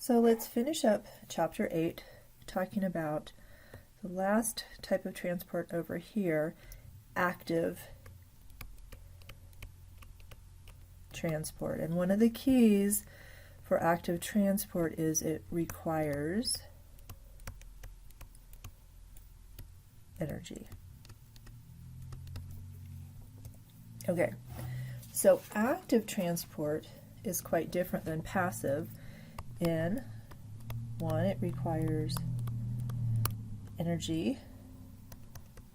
So let's finish up chapter 8, talking about the last type of transport over here, active transport. And one of the keys for active transport is it requires energy. Okay, so active transport is quite different than passive. In one, it requires energy,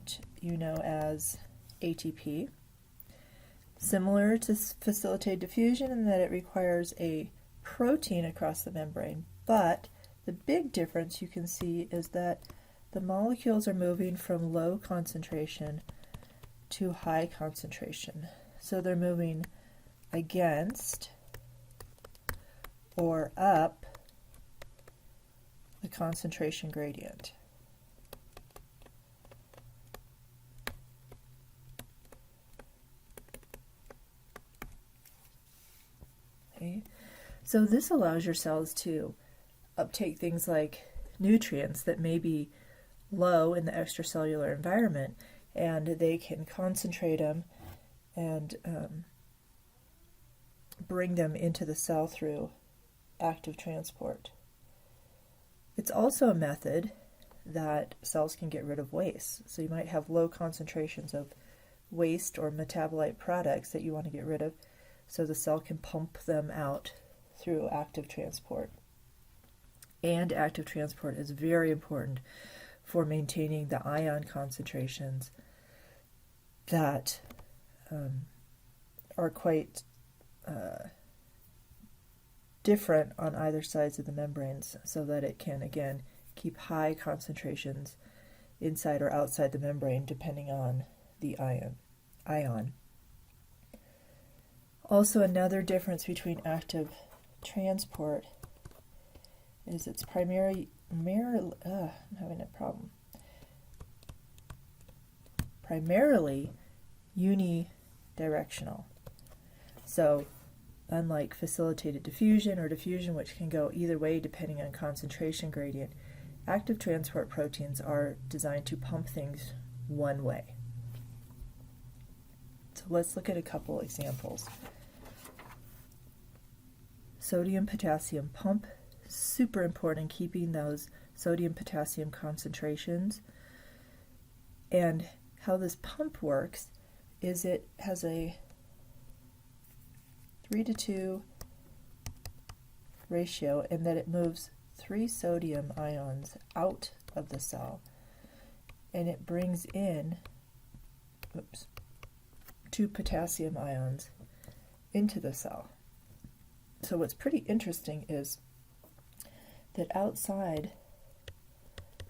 which you know as ATP. Similar to facilitated diffusion in that it requires a protein across the membrane, but the big difference you can see is that the molecules are moving from low concentration to high concentration. So they're moving against or up the concentration gradient. Okay. So this allows your cells to uptake things like nutrients that may be low in the extracellular environment, and they can concentrate them and bring them into the cell through active transport. It's also a method that cells can get rid of waste. So you might have low concentrations of waste or metabolite products that you want to get rid of, so the cell can pump them out through active transport. And active transport is very important for maintaining the ion concentrations that are quite different on either sides of the membranes, so that it can again keep high concentrations inside or outside the membrane depending on the ion. Also, another difference between active transport is it's I'm having a problem. Primarily unidirectional. So unlike facilitated diffusion or diffusion, which can go either way depending on concentration gradient, active transport proteins are designed to pump things one way. So let's look at a couple examples. Sodium-potassium pump, super important in keeping those sodium-potassium concentrations. And how this pump works is it has a 3:2 ratio in that it moves 3 sodium ions out of the cell, and it brings in 2 potassium ions into the cell. So what's pretty interesting is that outside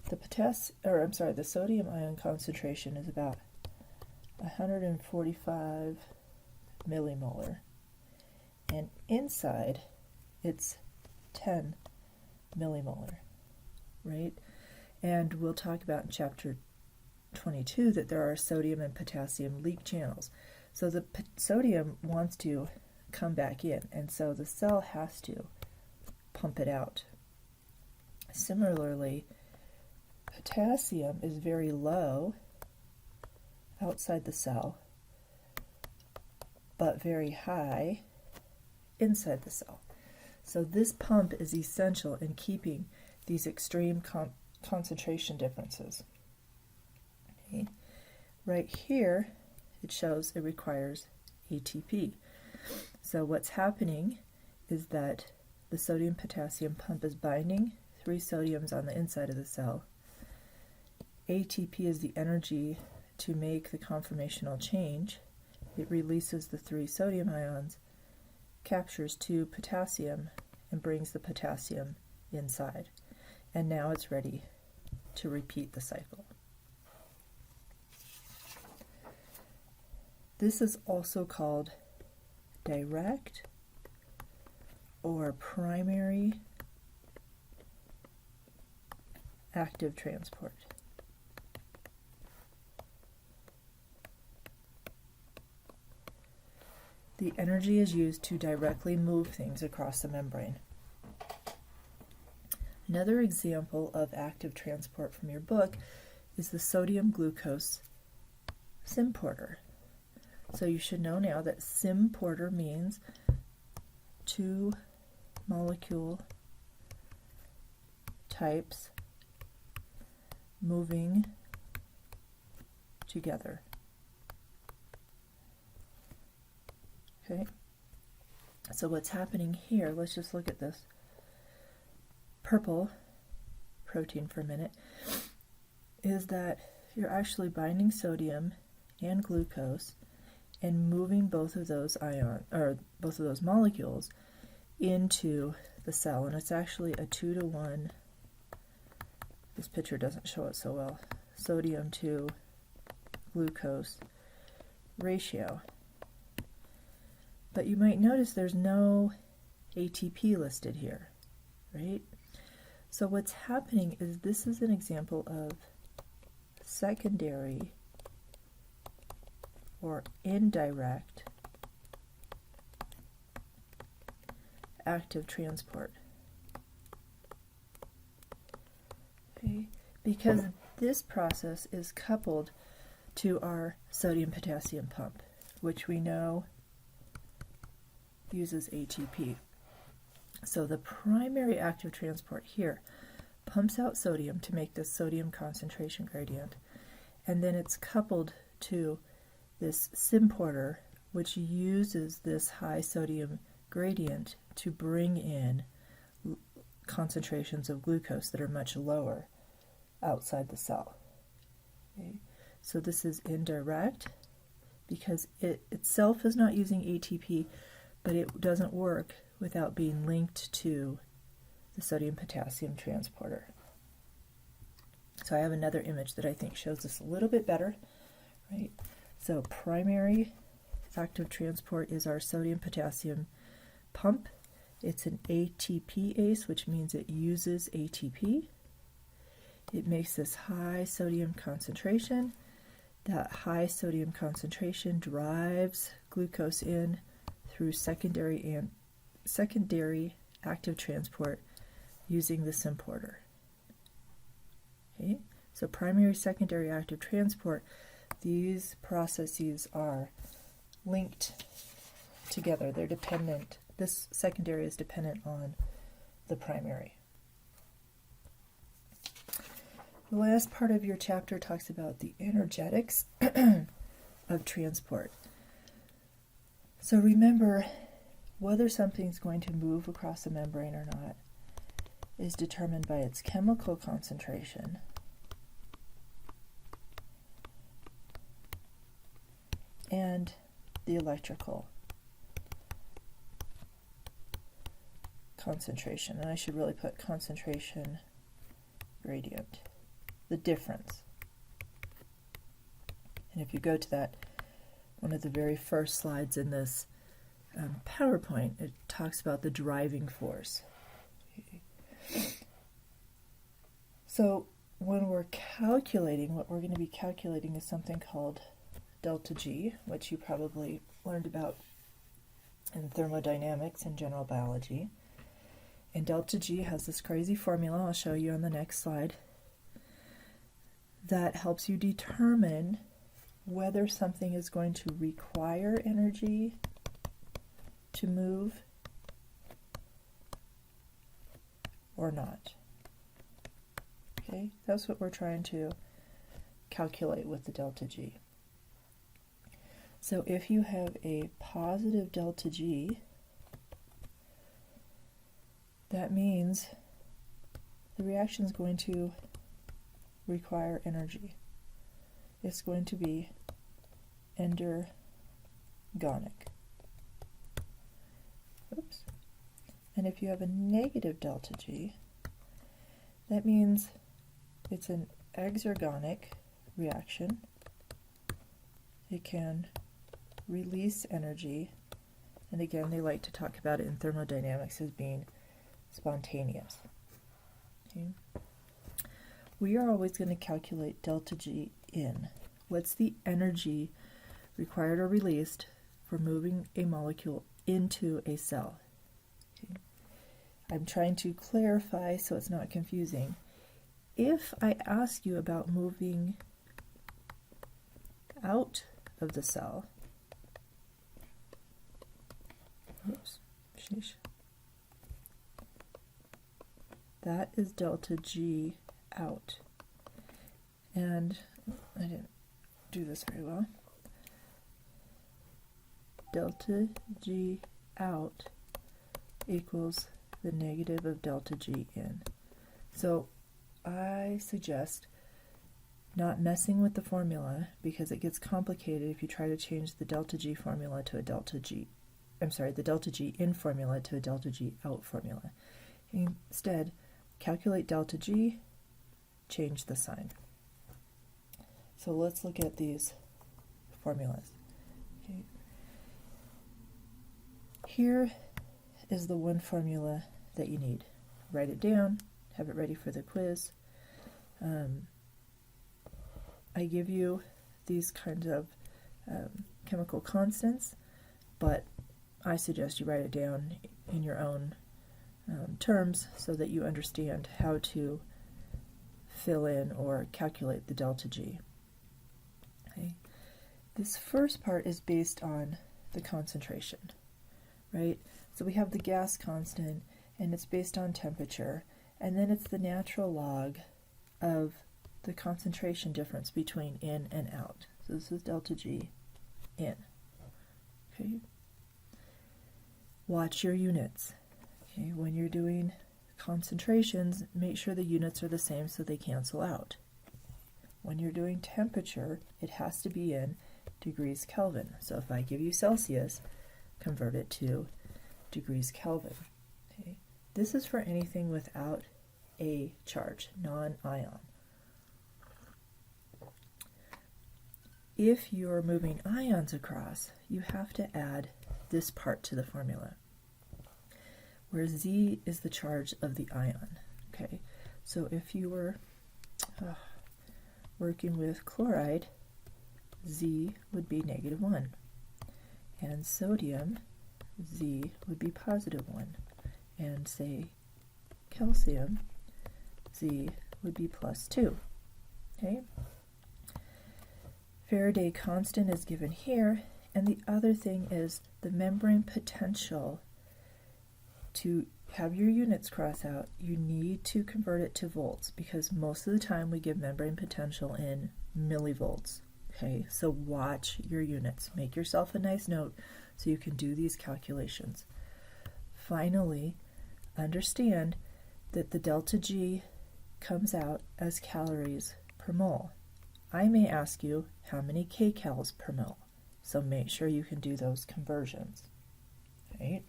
the sodium ion concentration is about 145 millimolar, and inside it's 10 millimolar, right? And we'll talk about in chapter 22 that there are sodium and potassium leak channels. So the sodium wants to come back in, and so the cell has to pump it out. Similarly, potassium is very low outside the cell, but very high inside the cell. So this pump is essential in keeping these extreme concentration differences. Okay. Right here, it shows it requires ATP. So what's happening is that the sodium-potassium pump is binding 3 sodiums on the inside of the cell. ATP is the energy to make the conformational change. It releases the 3 sodium ions, captures 2 potassium, and brings the potassium inside. And now it's ready to repeat the cycle. This is also called direct or primary active transport. The energy is used to directly move things across the membrane. Another example of active transport from your book is the sodium glucose symporter. So you should know now that symporter means two molecule types moving together. Okay, so what's happening here, let's just look at this purple protein for a minute, is that you're actually binding sodium and glucose and moving both of those molecules into the cell, and it's actually a 2-to-1. This picture doesn't show it so well. Sodium to glucose ratio. But you might notice there's no ATP listed here, right? So what's happening is this is an example of secondary or indirect active transport. Okay? Because this process is coupled to our sodium-potassium pump, which we know uses ATP. So the primary active transport here pumps out sodium to make this sodium concentration gradient, and then it's coupled to this symporter, which uses this high sodium gradient to bring in concentrations of glucose that are much lower outside the cell. Okay? So this is indirect because it itself is not using ATP, but it doesn't work without being linked to the sodium-potassium transporter. So I have another image that I think shows this a little bit better, right? So primary active transport is our sodium-potassium pump. It's an ATPase, which means it uses ATP. It makes this high sodium concentration. That high sodium concentration drives glucose in through secondary active transport using the symporter. Okay? So primary, secondary active transport, these processes are linked together. They're dependent. This secondary is dependent on the primary. The last part of your chapter talks about the energetics of transport. So remember, whether something's going to move across the membrane or not is determined by its chemical concentration and the electrical concentration. And I should really put concentration gradient, the difference. And if you go to that, one of the very first slides in this PowerPoint, it talks about the driving force. So when we're calculating, what we're going to be calculating is something called deltaG, which you probably learned about in thermodynamics and general biology. And deltaG has this crazy formula, I'll show you on the next slide, that helps you determine whether something is going to require energy to move or not. Okay, that's what we're trying to calculate with the deltaG. So if you have a positive deltaG, that means the reaction is going to require energy. It's going to be endergonic. Oops. And if you have a negative deltaG, that means it's an exergonic reaction. It can release energy, and again, they like to talk about it in thermodynamics as being spontaneous. Okay. We are always going to calculate deltaG in. What's the energy required or released for moving a molecule into a cell? Okay. I'm trying to clarify so it's not confusing. If I ask you about moving out of the cell, oops, sheesh, that is delta G out. And I didn't do this very well. Delta G out equals the negative of delta G in. So I suggest not messing with the formula because it gets complicated if you try to change the delta G formula to a delta G, the delta G in formula to a delta G out formula. Instead, calculate delta G, change the sign. So let's look at these formulas. Okay. Here is the one formula that you need. Write it down, have it ready for the quiz. I give you these kinds of chemical constants, but I suggest you write it down in your own terms so that you understand how to fill in or calculate the delta G. Okay. This first part is based on the concentration, right? So we have the gas constant, and it's based on temperature, and then it's the natural log of the concentration difference between in and out. So this is delta G in. Okay. Watch your units. Okay. When you're doing concentrations, make sure the units are the same so they cancel out. When you're doing temperature, it has to be in degrees Kelvin. So if I give you Celsius, convert it to degrees Kelvin. Okay. This is for anything without a charge, non-ion. If you're moving ions across, you have to add this part to the formula, where Z is the charge of the ion. Okay, so if you were working with chloride, Z would be -1, and sodium, Z would be +1, and say calcium, Z would be +2. Okay. Faraday constant is given here, and the other thing is the membrane potential. To have your units cross out, you need to convert it to volts because most of the time we give membrane potential in millivolts. Okay, so watch your units. Make yourself a nice note so you can do these calculations. Finally, understand that the delta G comes out as calories per mole. I may ask you how many kcals per mole, so make sure you can do those conversions. Right?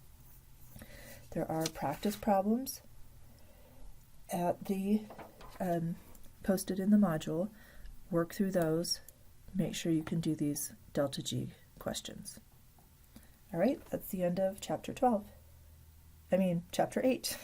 There are practice problems at the posted in the module. Work through those. Make sure you can do these delta G questions. All right, that's the end of chapter 12. Chapter 8.